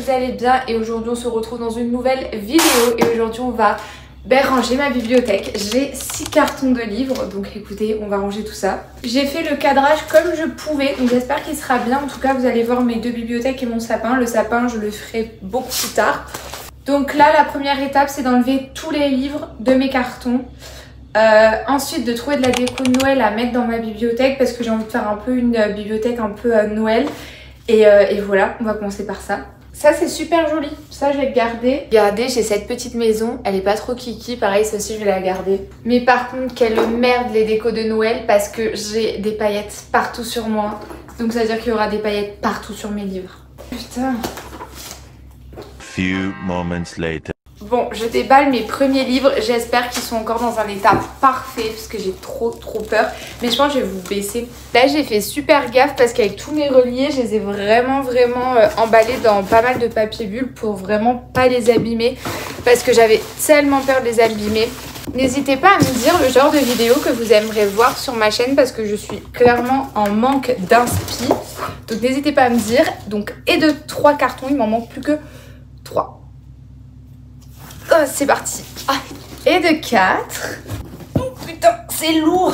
vous allez bien et aujourd'hui on se retrouve dans une nouvelle vidéo et aujourd'hui on va ranger ma bibliothèque. J'ai 6 cartons de livres donc écoutez, on va ranger tout ça. J'ai fait le cadrage comme je pouvais donc j'espère qu'il sera bien. En tout cas vous allez voir mes deux bibliothèques et mon sapin. Le sapin je le ferai beaucoup plus tard. Donc là la première étape c'est d'enlever tous les livres de mes cartons. Ensuite de trouver de la déco de Noël à mettre dans ma bibliothèque parce que j'ai envie de faire un peu une bibliothèque un peu Noël. Et voilà, on va commencer par ça. Ça c'est super joli, ça je vais le garder. Regardez, j'ai cette petite maison, elle est pas trop kiki, pareil ça aussi je vais la garder. Mais par contre quelle merde les décos de Noël parce que j'ai des paillettes partout sur moi. Donc ça veut dire qu'il y aura des paillettes partout sur mes livres. Putain. Few moments later. Bon, je déballe mes premiers livres, j'espère qu'ils sont encore dans un état parfait parce que j'ai trop peur. Mais je pense que je vais vous baisser. Là j'ai fait super gaffe parce qu'avec tous mes reliés, je les ai vraiment emballés dans pas mal de papier bulle pour vraiment pas les abîmer. Parce que j'avais tellement peur de les abîmer. N'hésitez pas à me dire le genre de vidéo que vous aimeriez voir sur ma chaîne parce que je suis clairement en manque d'inspi. Donc n'hésitez pas à me dire. Donc et de 3 cartons, il m'en manque plus que 3. Oh, c'est parti. Ah. Et de 4. Oh putain, c'est lourd.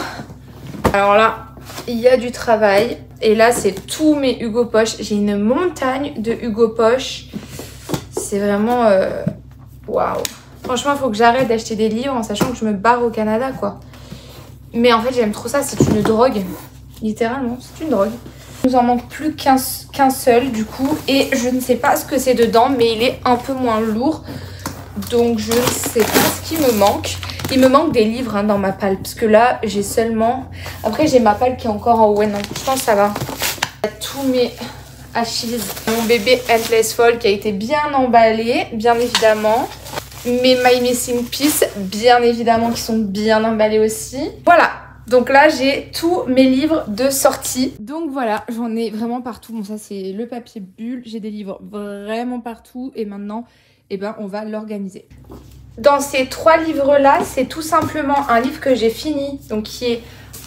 Alors là, il y a du travail. Et là, c'est tous mes Hugo Poche. J'ai une montagne de Hugo Poche. C'est vraiment... Waouh. Franchement, il faut que j'arrête d'acheter des livres en sachant que je me barre au Canada, quoi. Mais en fait, j'aime trop ça. C'est une drogue. Littéralement, c'est une drogue. Il nous en manque plus qu'un seul, du coup. Et je ne sais pas ce que c'est dedans, mais il est un peu moins lourd. Donc je ne sais pas ce qui me manque. Il me manque des livres dans ma palle. Parce que là j'ai seulement... Après j'ai ma palle qui est encore en haut. Ouais non, je pense que ça va. Tous mes Achilles. Mon bébé Endless Fall qui a été bien emballé. Bien évidemment. Mes My Missing Piece. Bien évidemment qui sont bien emballés aussi. Voilà. Donc là j'ai tous mes livres de sortie. Donc voilà, j'en ai vraiment partout. Bon ça c'est le papier bulle. J'ai des livres vraiment partout. Et maintenant... eh ben on va l'organiser. Dans ces 3 livres là, c'est tout simplement un livre que j'ai fini, donc qui est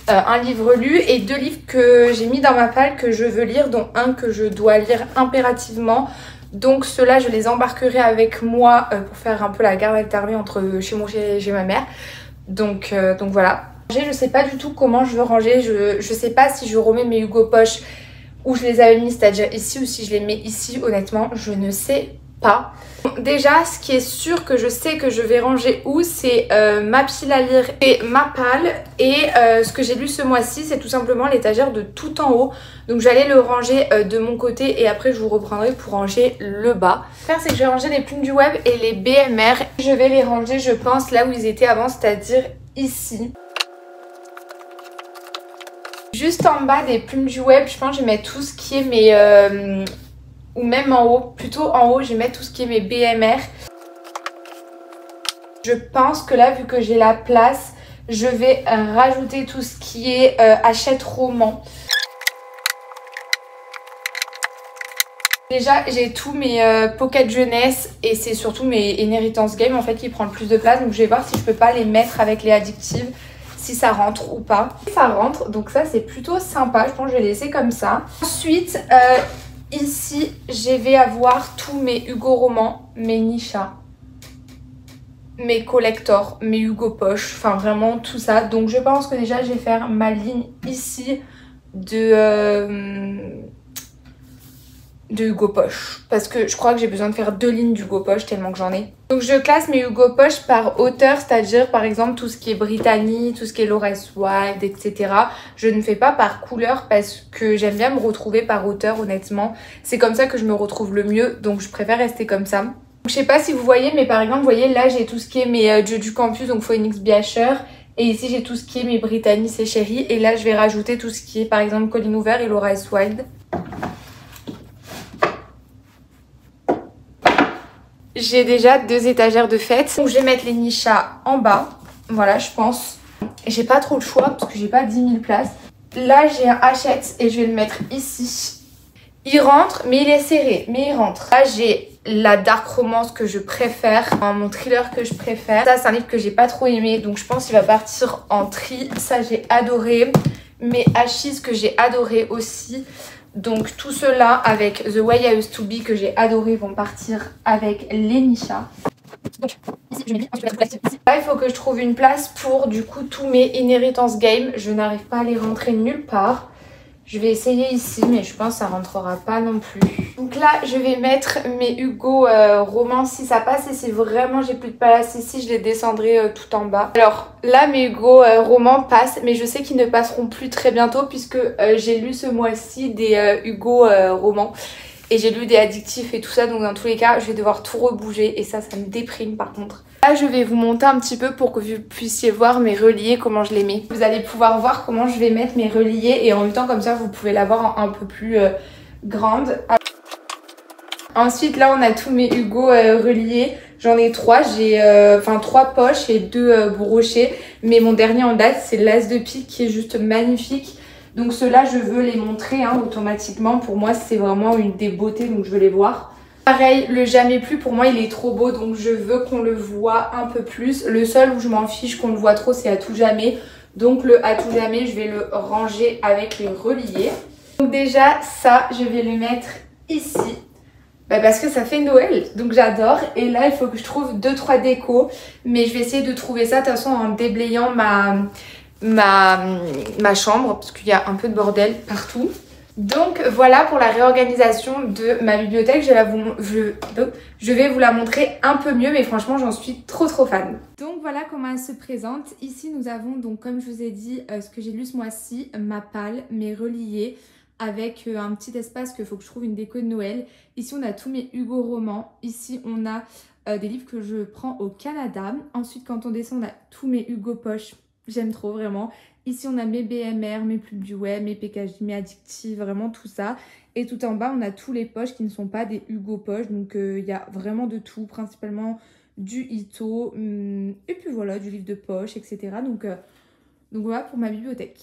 un livre lu et 2 livres que j'ai mis dans ma palle que je veux lire, dont un que je dois lire impérativement. Donc ceux-là je les embarquerai avec moi pour faire un peu la garde alternée entre chez moi et chez ma mère. Donc voilà. Je sais pas du tout comment je veux ranger, je sais pas si je remets mes Hugo Poche où je les avais mis, c'est-à-dire ici, ou si je les mets ici, honnêtement je ne sais pas. Déjà ce qui est sûr que je sais que je vais ranger où, c'est ma pile à lire et ma palle. Et ce que j'ai lu ce mois-ci c'est tout simplement l'étagère de tout en haut. Donc j'allais le ranger de mon côté et après je vous reprendrai pour ranger le bas. Ce que je vais faire c'est que je vais ranger les plumes du web et les BMR. Je vais les ranger je pense là où ils étaient avant, c'est-à-dire ici. Juste en bas des plumes du web je pense que je vais mettre tout ce qui est mes... ou même en haut, plutôt en haut, je vais mettre tout ce qui est mes BMR. Je pense que là, vu que j'ai la place, je vais rajouter tout ce qui est Hachette roman. Déjà, j'ai tous mes Pocket Jeunesse et c'est surtout mes Inheritance Game en fait qui prend le plus de place. Donc je vais voir si je peux pas les mettre avec les addictives, si ça rentre ou pas. Ça rentre, donc ça c'est plutôt sympa. Je pense que je vais laisser comme ça. Ensuite... ici, je vais avoir tous mes Hugo Romans, mes Nisha, mes Collector, mes Hugo Poche, enfin vraiment tout ça. Donc je pense que déjà je vais faire ma ligne ici de Hugo Poche. Parce que je crois que j'ai besoin de faire 2 lignes d'Hugo Poche tellement que j'en ai. Donc je classe mes Hugo Poche par auteur, c'est-à-dire par exemple tout ce qui est Brittany, tout ce qui est Laura Wilde, etc. Je ne fais pas par couleur parce que j'aime bien me retrouver par auteur honnêtement. C'est comme ça que je me retrouve le mieux, donc je préfère rester comme ça. Donc, je sais pas si vous voyez, mais par exemple, vous voyez là j'ai tout ce qui est mes Dieux du Campus, donc Phoenix Biacher. Et ici j'ai tout ce qui est mes Brittany, c'est Chérie. Et là je vais rajouter tout ce qui est par exemple Colleen Hoover et Laura Wilde. J'ai déjà 2 étagères de fête. Donc je vais mettre les Nisha en bas. Voilà, je pense. J'ai pas trop le choix parce que j'ai pas 10 000 places. Là, j'ai un Hachette et je vais le mettre ici. Il rentre, mais il est serré. Mais il rentre. Là, j'ai la dark romance que je préfère. Mon thriller que je préfère. Ça, c'est un livre que j'ai pas trop aimé. Donc je pense qu'il va partir en tri. Ça, j'ai adoré. Mes Achilles que j'ai adoré aussi. Donc tout cela avec The Way I Used to Be que j'ai adoré vont partir avec les Nisha. Donc ici je mets ici. Là il faut que je trouve une place pour du coup tous mes Inheritance Game. Je n'arrive pas à les rentrer nulle part. Je vais essayer ici mais je pense que ça rentrera pas non plus. Donc là je vais mettre mes Hugo romans si ça passe, et si vraiment j'ai plus de place ici je les descendrai tout en bas. Alors là mes Hugo romans passent, mais je sais qu'ils ne passeront plus très bientôt puisque j'ai lu ce mois-ci des Hugo romans. Et j'ai lu des addictifs et tout ça, donc dans tous les cas je vais devoir tout rebouger et ça me déprime par contre. Là je vais vous monter un petit peu pour que vous puissiez voir mes reliés, comment je les mets. Vous allez pouvoir voir comment je vais mettre mes reliés et en même temps comme ça vous pouvez la voir un peu plus grande. Ensuite là on a tous mes Hugo reliés. J'en ai 3, j'ai 3 poches et 2 brochets. Mais mon dernier en date c'est l'As de pique qui est juste magnifique. Donc ceux-là, je veux les montrer automatiquement. Pour moi, c'est vraiment une des beautés, donc je veux les voir. Pareil, le Jamais Plus, pour moi, il est trop beau, donc je veux qu'on le voit un peu plus. Le seul où je m'en fiche qu'on le voit trop, c'est À Tout Jamais. Donc le À Tout Jamais, je vais le ranger avec les reliés. Donc déjà, ça, je vais le mettre ici. Parce que ça fait Noël, donc j'adore. Et là, il faut que je trouve 2-3 décos. Mais je vais essayer de trouver ça, de toute façon, en déblayant ma chambre parce qu'il y a un peu de bordel partout. Donc voilà pour la réorganisation de ma bibliothèque. Je vais vous la montrer un peu mieux, mais franchement j'en suis trop fan. Donc voilà comment elle se présente. Ici nous avons donc, comme je vous ai dit, ce que j'ai lu ce mois-ci, ma palle, mes reliés, avec un petit espace qu'il faut que je trouve une déco de Noël. Ici on a tous mes Hugo romans. Ici on a des livres que je prends au Canada. Ensuite quand on descend on a tous mes Hugo poches. J'aime trop vraiment. Ici on a mes BMR, mes Pulp du Web, mes PKJ, mes addictifs, vraiment tout ça. Et tout en bas on a tous les poches qui ne sont pas des Hugo poches. Donc il y a vraiment de tout, principalement du Ito. Et puis voilà, du livre de poche, etc. Donc voilà pour ma bibliothèque.